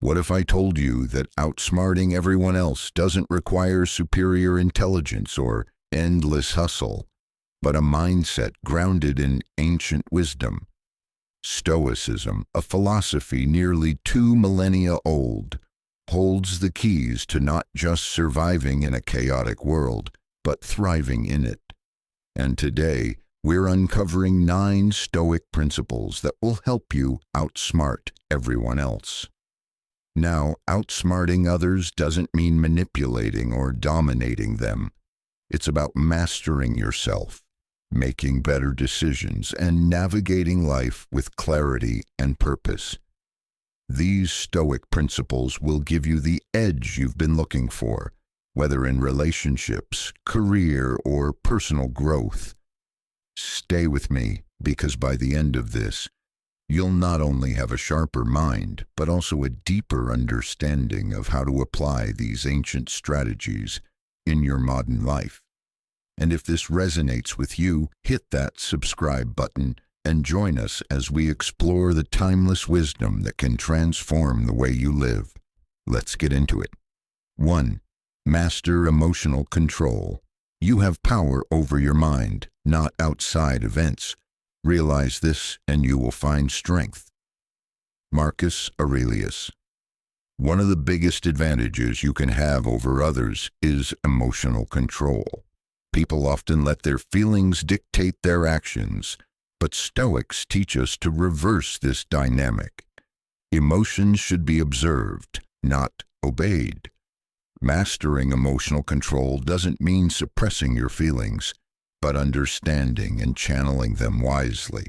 What if I told you that outsmarting everyone else doesn't require superior intelligence or endless hustle, but a mindset grounded in ancient wisdom? Stoicism, a philosophy nearly 2 millennia old, holds the keys to not just surviving in a chaotic world, but thriving in it. And today, we're uncovering 9 Stoic principles that will help you outsmart everyone else. Now, outsmarting others doesn't mean manipulating or dominating them. It's about mastering yourself, making better decisions, and navigating life with clarity and purpose. These Stoic principles will give you the edge you've been looking for, whether in relationships, career, or personal growth. Stay with me, because by the end of this, you'll not only have a sharper mind, but also a deeper understanding of how to apply these ancient strategies in your modern life. And if this resonates with you, hit that subscribe button and join us as we explore the timeless wisdom that can transform the way you live. Let's get into it. 1. Master emotional control. You have power over your mind, not outside events. Realize this and you will find strength. Marcus Aurelius. One of the biggest advantages you can have over others is emotional control. People often let their feelings dictate their actions, but Stoics teach us to reverse this dynamic. Emotions should be observed, not obeyed. Mastering emotional control doesn't mean suppressing your feelings, but understanding and channeling them wisely.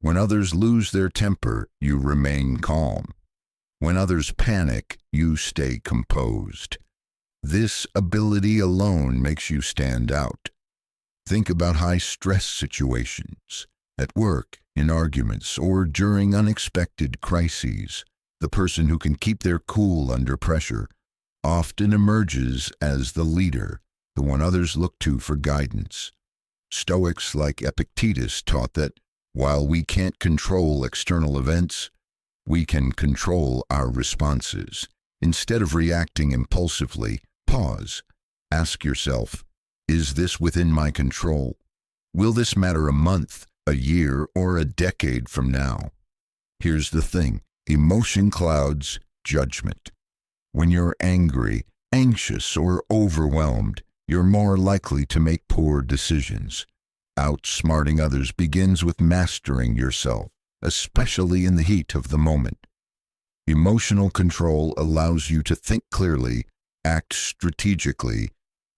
When others lose their temper, you remain calm. When others panic, you stay composed. This ability alone makes you stand out. Think about high-stress situations, at work, in arguments, or during unexpected crises. The person who can keep their cool under pressure often emerges as the leader, the one others look to for guidance. Stoics like Epictetus taught that while we can't control external events, we can control our responses. Instead of reacting impulsively, pause. Ask yourself, is this within my control? Will this matter a month, a year, or a decade from now? Here's the thing. Emotion clouds judgment. When you're angry, anxious, or overwhelmed, you're more likely to make poor decisions. Outsmarting others begins with mastering yourself, especially in the heat of the moment. Emotional control allows you to think clearly, act strategically,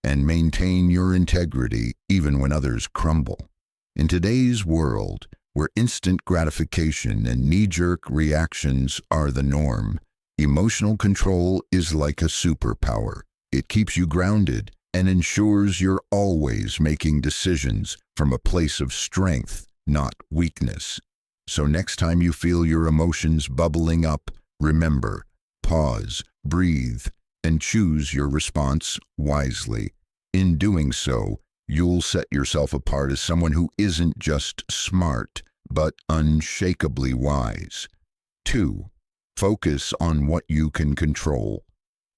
and maintain your integrity even when others crumble. In today's world, where instant gratification and knee-jerk reactions are the norm, emotional control is like a superpower. It keeps you grounded and ensures you're always making decisions from a place of strength, not weakness. So next time you feel your emotions bubbling up, remember, pause, breathe, and choose your response wisely. In doing so, you'll set yourself apart as someone who isn't just smart, but unshakably wise. 2. Focus on what you can control.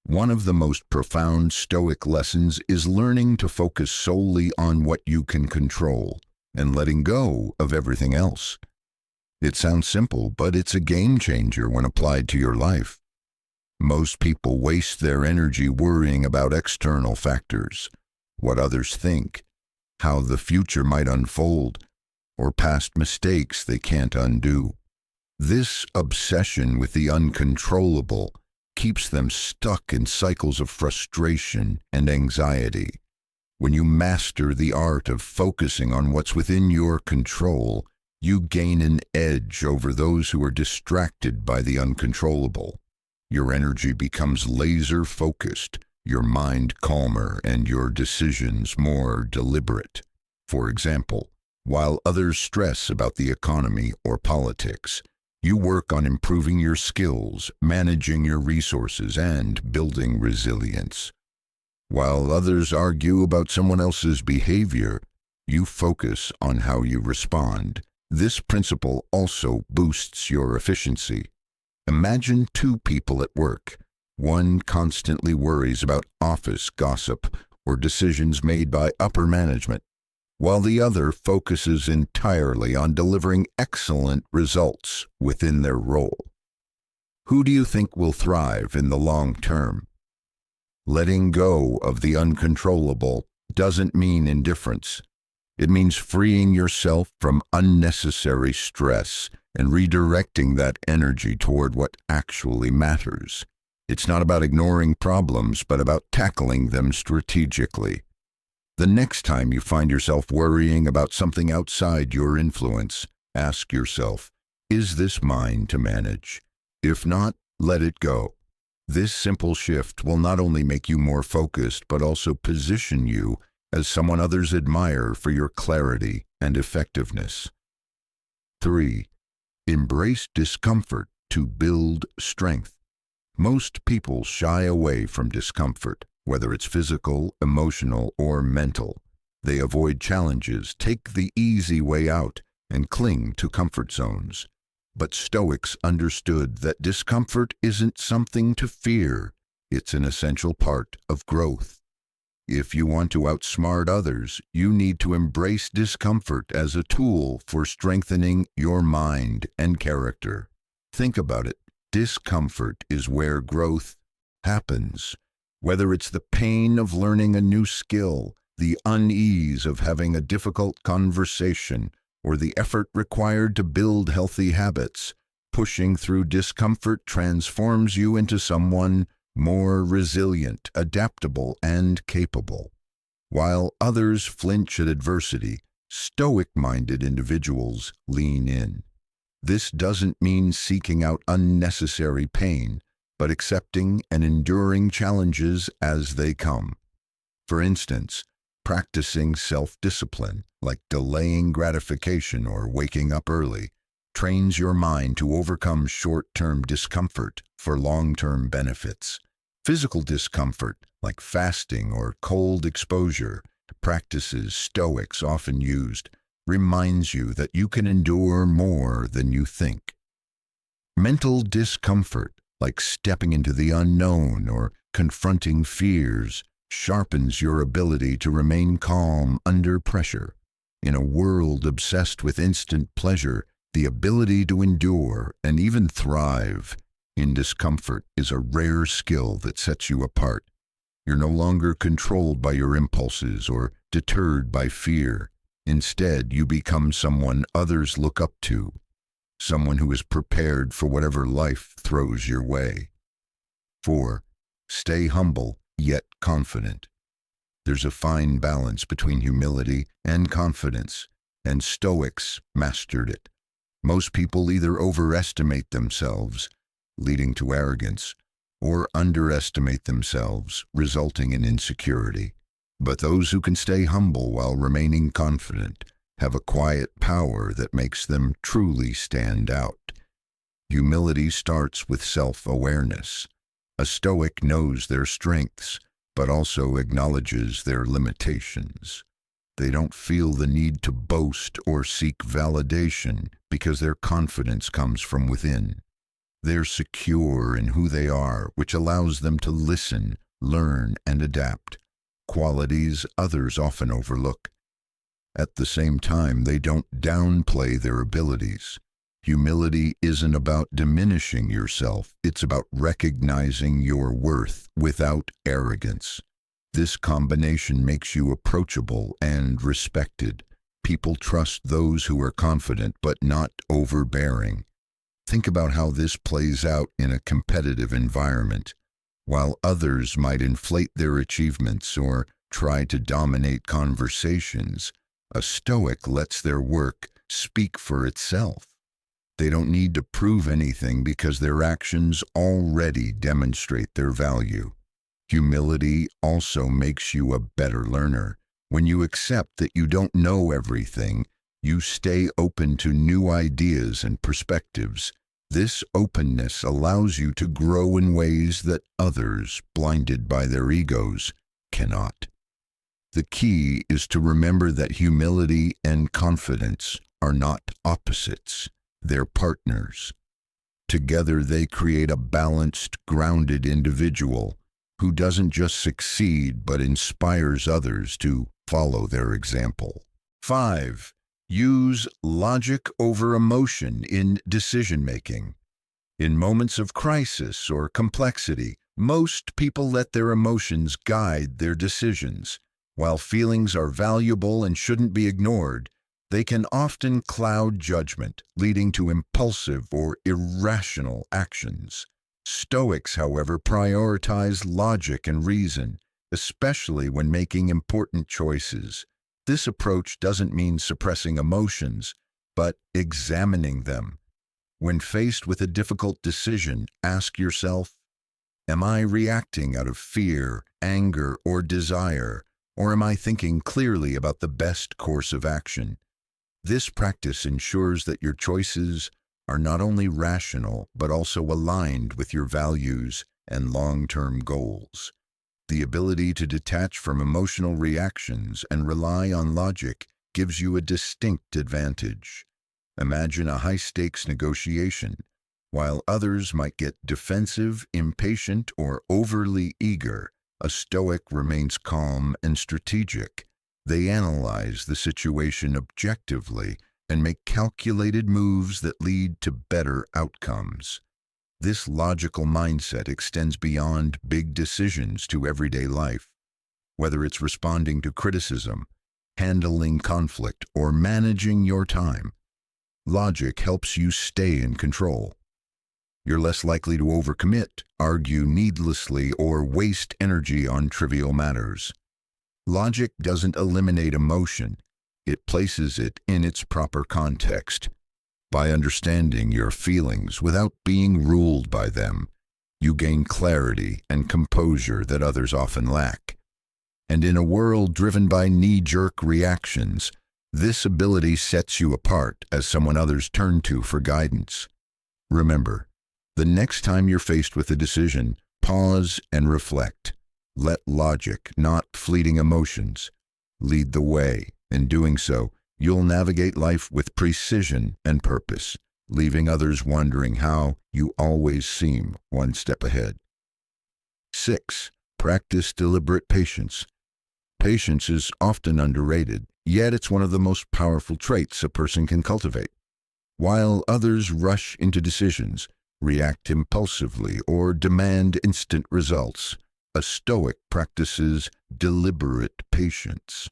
One of the most profound Stoic lessons is learning to focus solely on what you can control and letting go of everything else. It sounds simple, but it's a game changer when applied to your life. Most people waste their energy worrying about external factors, what others think, how the future might unfold, or past mistakes they can't undo. This obsession with the uncontrollable keeps them stuck in cycles of frustration and anxiety. When you master the art of focusing on what's within your control, you gain an edge over those who are distracted by the uncontrollable. Your energy becomes laser-focused, your mind calmer, and your decisions more deliberate. For example, while others stress about the economy or politics, you work on improving your skills, managing your resources, and building resilience. While others argue about someone else's behavior, you focus on how you respond. This principle also boosts your efficiency. Imagine two people at work. One constantly worries about office gossip or decisions made by upper management, while the other focuses entirely on delivering excellent results within their role. Who do you think will thrive in the long term? Letting go of the uncontrollable doesn't mean indifference. It means freeing yourself from unnecessary stress and redirecting that energy toward what actually matters. It's not about ignoring problems, but about tackling them strategically. The next time you find yourself worrying about something outside your influence, ask yourself, is this mine to manage? If not, let it go. This simple shift will not only make you more focused, but also position you as someone others admire for your clarity and effectiveness. 3. Embrace discomfort to build strength. Most people shy away from discomfort, whether it's physical, emotional, or mental. They avoid challenges, take the easy way out, and cling to comfort zones. But Stoics understood that discomfort isn't something to fear. It's an essential part of growth. If you want to outsmart others, you need to embrace discomfort as a tool for strengthening your mind and character. Think about it. Discomfort is where growth happens. Whether it's the pain of learning a new skill, the unease of having a difficult conversation, or the effort required to build healthy habits, pushing through discomfort transforms you into someone more resilient, adaptable, and capable. While others flinch at adversity, Stoic-minded individuals lean in. This doesn't mean seeking out unnecessary pain, but accepting and enduring challenges as they come. For instance, practicing self-discipline, like delaying gratification or waking up early, trains your mind to overcome short-term discomfort for long-term benefits. Physical discomfort, like fasting or cold exposure, practices Stoics often used, reminds you that you can endure more than you think. Mental discomfort, like stepping into the unknown or confronting fears, sharpens your ability to remain calm under pressure. In a world obsessed with instant pleasure, the ability to endure and even thrive in discomfort is a rare skill that sets you apart. You're no longer controlled by your impulses or deterred by fear. Instead, you become someone others look up to, someone who is prepared for whatever life throws your way. 4. Stay humble, yet confident. There's a fine balance between humility and confidence, and Stoics mastered it. Most people either overestimate themselves, leading to arrogance, or underestimate themselves, resulting in insecurity. But those who can stay humble while remaining confident have a quiet power that makes them truly stand out. Humility starts with self-awareness. A Stoic knows their strengths, but also acknowledges their limitations. They don't feel the need to boast or seek validation because their confidence comes from within. They're secure in who they are, which allows them to listen, learn, and adapt, qualities others often overlook. At the same time, they don't downplay their abilities. Humility isn't about diminishing yourself, it's about recognizing your worth without arrogance. This combination makes you approachable and respected. People trust those who are confident but not overbearing. Think about how this plays out in a competitive environment. While others might inflate their achievements or try to dominate conversations, a Stoic lets their work speak for itself. They don't need to prove anything because their actions already demonstrate their value. Humility also makes you a better learner. When you accept that you don't know everything, you stay open to new ideas and perspectives. This openness allows you to grow in ways that others, blinded by their egos, cannot. The key is to remember that humility and confidence are not opposites, they're partners. Together they create a balanced, grounded individual who doesn't just succeed but inspires others to follow their example. 5. Use logic over emotion in decision-making. In moments of crisis or complexity, most people let their emotions guide their decisions. While feelings are valuable and shouldn't be ignored, they can often cloud judgment, leading to impulsive or irrational actions. Stoics, however, prioritize logic and reason, especially when making important choices. This approach doesn't mean suppressing emotions, but examining them. When faced with a difficult decision, ask yourself, am I reacting out of fear, anger, or desire, or am I thinking clearly about the best course of action? This practice ensures that your choices are not only rational, but also aligned with your values and long-term goals. The ability to detach from emotional reactions and rely on logic gives you a distinct advantage. Imagine a high-stakes negotiation. While others might get defensive, impatient, or overly eager, a Stoic remains calm and strategic. They analyze the situation objectively and make calculated moves that lead to better outcomes. This logical mindset extends beyond big decisions to everyday life. Whether it's responding to criticism, handling conflict, or managing your time, logic helps you stay in control. You're less likely to overcommit, argue needlessly, or waste energy on trivial matters. Logic doesn't eliminate emotion, it places it in its proper context. By understanding your feelings without being ruled by them, you gain clarity and composure that others often lack. And in a world driven by knee-jerk reactions, this ability sets you apart as someone others turn to for guidance. Remember, the next time you're faced with a decision, pause and reflect. Let logic, not fleeting emotions, lead the way. In doing so, you'll navigate life with precision and purpose, leaving others wondering how you always seem one step ahead. 6. Practice deliberate patience. Patience is often underrated, yet it's one of the most powerful traits a person can cultivate. While others rush into decisions, react impulsively, or demand instant results, a Stoic practices deliberate patience.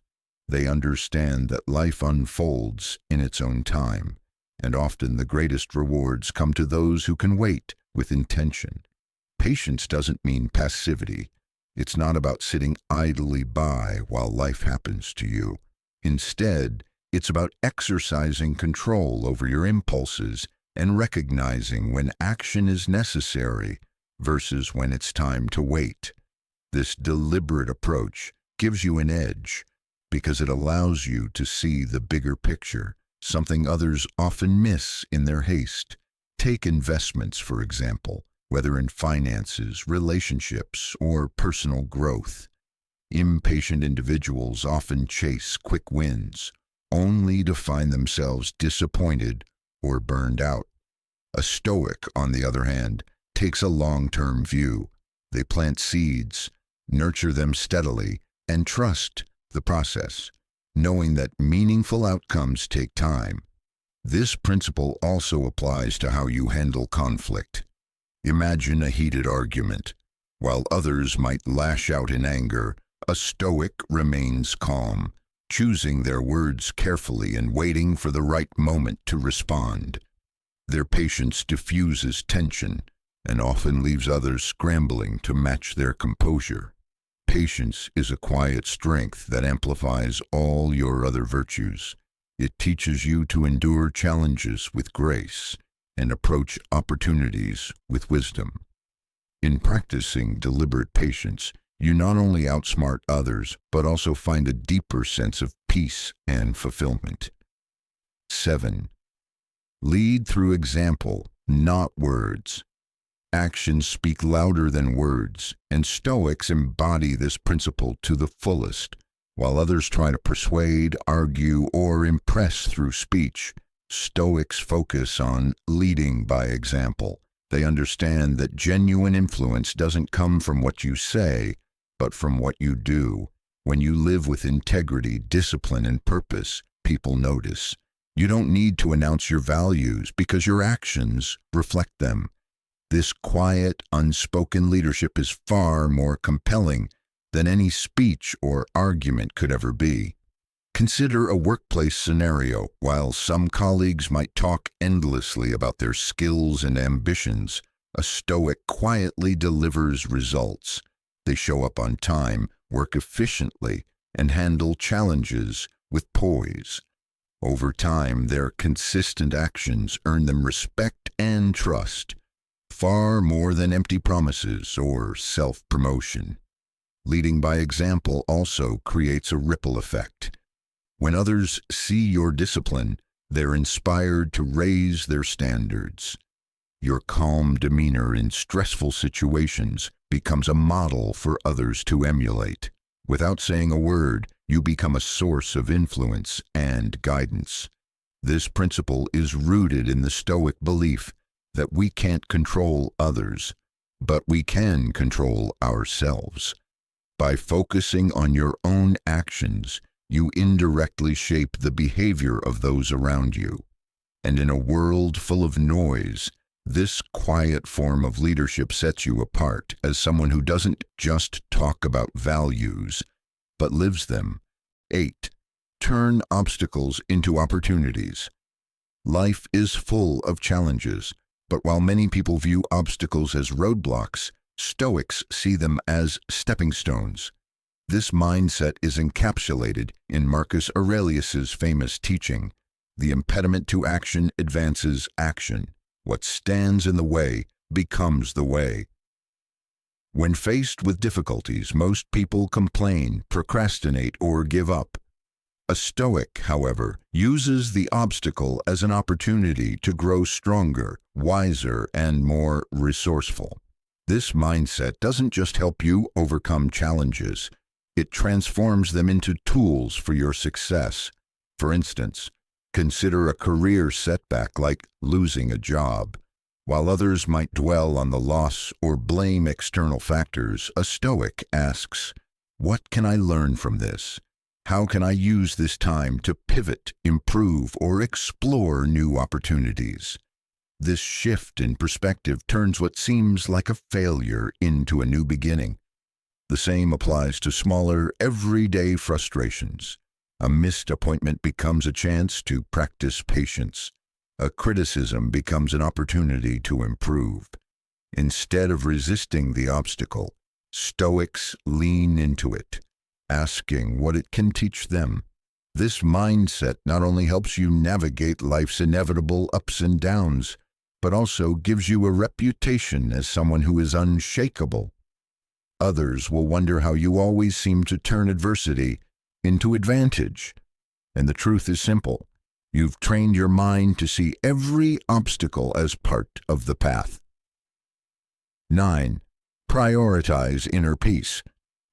They understand that life unfolds in its own time, and often the greatest rewards come to those who can wait with intention. Patience doesn't mean passivity. It's not about sitting idly by while life happens to you. Instead, it's about exercising control over your impulses and recognizing when action is necessary versus when it's time to wait. This deliberate approach gives you an edge because it allows you to see the bigger picture, something others often miss in their haste. Take investments, for example, whether in finances, relationships, or personal growth. Impatient individuals often chase quick wins, only to find themselves disappointed or burned out. A Stoic, on the other hand, takes a long-term view. They plant seeds, nurture them steadily, and trust the process, knowing that meaningful outcomes take time. This principle also applies to how you handle conflict. Imagine a heated argument. While others might lash out in anger, a Stoic remains calm, choosing their words carefully and waiting for the right moment to respond. Their patience diffuses tension and often leaves others scrambling to match their composure. Patience is a quiet strength that amplifies all your other virtues. It teaches you to endure challenges with grace and approach opportunities with wisdom. In practicing deliberate patience, you not only outsmart others, but also find a deeper sense of peace and fulfillment. 7. Lead through example, not words. Actions speak louder than words, and Stoics embody this principle to the fullest. While others try to persuade, argue, or impress through speech, Stoics focus on leading by example. They understand that genuine influence doesn't come from what you say, but from what you do. When you live with integrity, discipline, and purpose, people notice. You don't need to announce your values because your actions reflect them. This quiet, unspoken leadership is far more compelling than any speech or argument could ever be. Consider a workplace scenario. While some colleagues might talk endlessly about their skills and ambitions, a Stoic quietly delivers results. They show up on time, work efficiently, and handle challenges with poise. Over time, their consistent actions earn them respect and trust, far more than empty promises or self-promotion. Leading by example also creates a ripple effect. When others see your discipline, they're inspired to raise their standards. Your calm demeanor in stressful situations becomes a model for others to emulate. Without saying a word, you become a source of influence and guidance. This principle is rooted in the Stoic belief that we can't control others, but we can control ourselves. By focusing on your own actions, you indirectly shape the behavior of those around you. And in a world full of noise, this quiet form of leadership sets you apart as someone who doesn't just talk about values, but lives them. 8. Turn obstacles into opportunities. Life is full of challenges, but while many people view obstacles as roadblocks, Stoics see them as stepping stones. This mindset is encapsulated in Marcus Aurelius's famous teaching, "The impediment to action advances action. What stands in the way becomes the way." When faced with difficulties, most people complain, procrastinate, or give up. A Stoic, however, uses the obstacle as an opportunity to grow stronger, wiser, and more resourceful. This mindset doesn't just help you overcome challenges, it transforms them into tools for your success. For instance, consider a career setback like losing a job. While others might dwell on the loss or blame external factors, a Stoic asks, "What can I learn from this? How can I use this time to pivot, improve, or explore new opportunities?" This shift in perspective turns what seems like a failure into a new beginning. The same applies to smaller, everyday frustrations. A missed appointment becomes a chance to practice patience. A criticism becomes an opportunity to improve. Instead of resisting the obstacle, Stoics lean into it, asking what it can teach them. This mindset not only helps you navigate life's inevitable ups and downs, but also gives you a reputation as someone who is unshakable. Others will wonder how you always seem to turn adversity into advantage. And the truth is simple. You've trained your mind to see every obstacle as part of the path. 9. Prioritize inner peace.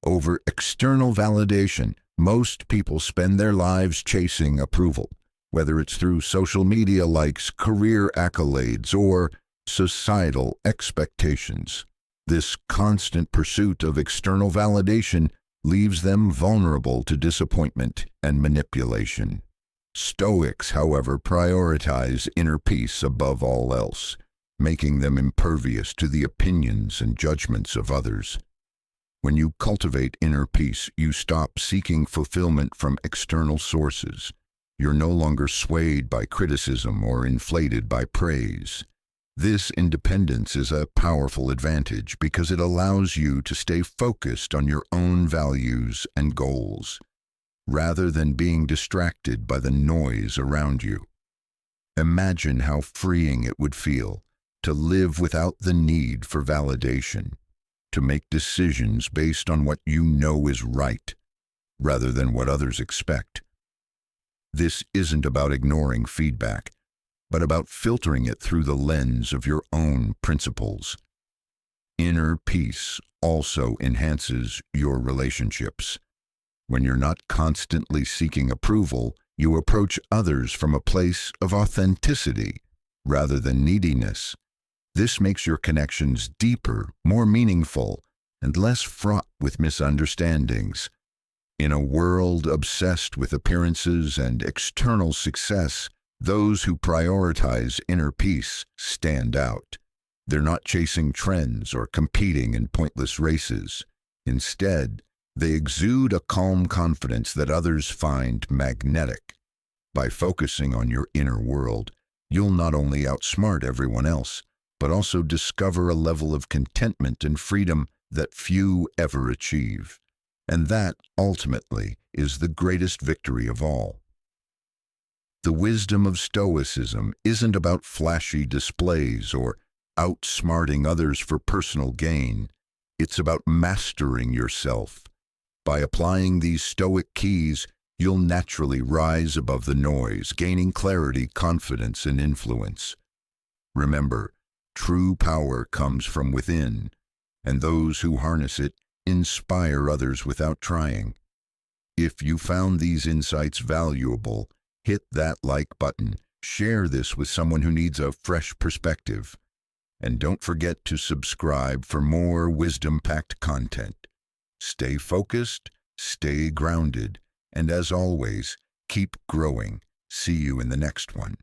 Over external validation, most people spend their lives chasing approval, whether it's through social media likes, career accolades, or societal expectations. This constant pursuit of external validation leaves them vulnerable to disappointment and manipulation. Stoics, however, prioritize inner peace above all else, making them impervious to the opinions and judgments of others. When you cultivate inner peace, you stop seeking fulfillment from external sources. You're no longer swayed by criticism or inflated by praise. This independence is a powerful advantage because it allows you to stay focused on your own values and goals, rather than being distracted by the noise around you. Imagine how freeing it would feel to live without the need for validation, to make decisions based on what you know is right, rather than what others expect. This isn't about ignoring feedback, but about filtering it through the lens of your own principles. Inner peace also enhances your relationships. When you're not constantly seeking approval, you approach others from a place of authenticity rather than neediness. This makes your connections deeper, more meaningful, and less fraught with misunderstandings. In a world obsessed with appearances and external success, those who prioritize inner peace stand out. They're not chasing trends or competing in pointless races. Instead, they exude a calm confidence that others find magnetic. By focusing on your inner world, you'll not only outsmart everyone else, but also discover a level of contentment and freedom that few ever achieve. And that, ultimately, is the greatest victory of all. The wisdom of Stoicism isn't about flashy displays or outsmarting others for personal gain. It's about mastering yourself. By applying these Stoic keys, you'll naturally rise above the noise, gaining clarity, confidence, and influence. Remember, true power comes from within, and those who harness it inspire others without trying. If you found these insights valuable, hit that like button, share this with someone who needs a fresh perspective, and don't forget to subscribe for more wisdom-packed content. Stay focused, stay grounded, and as always, keep growing. See you in the next one.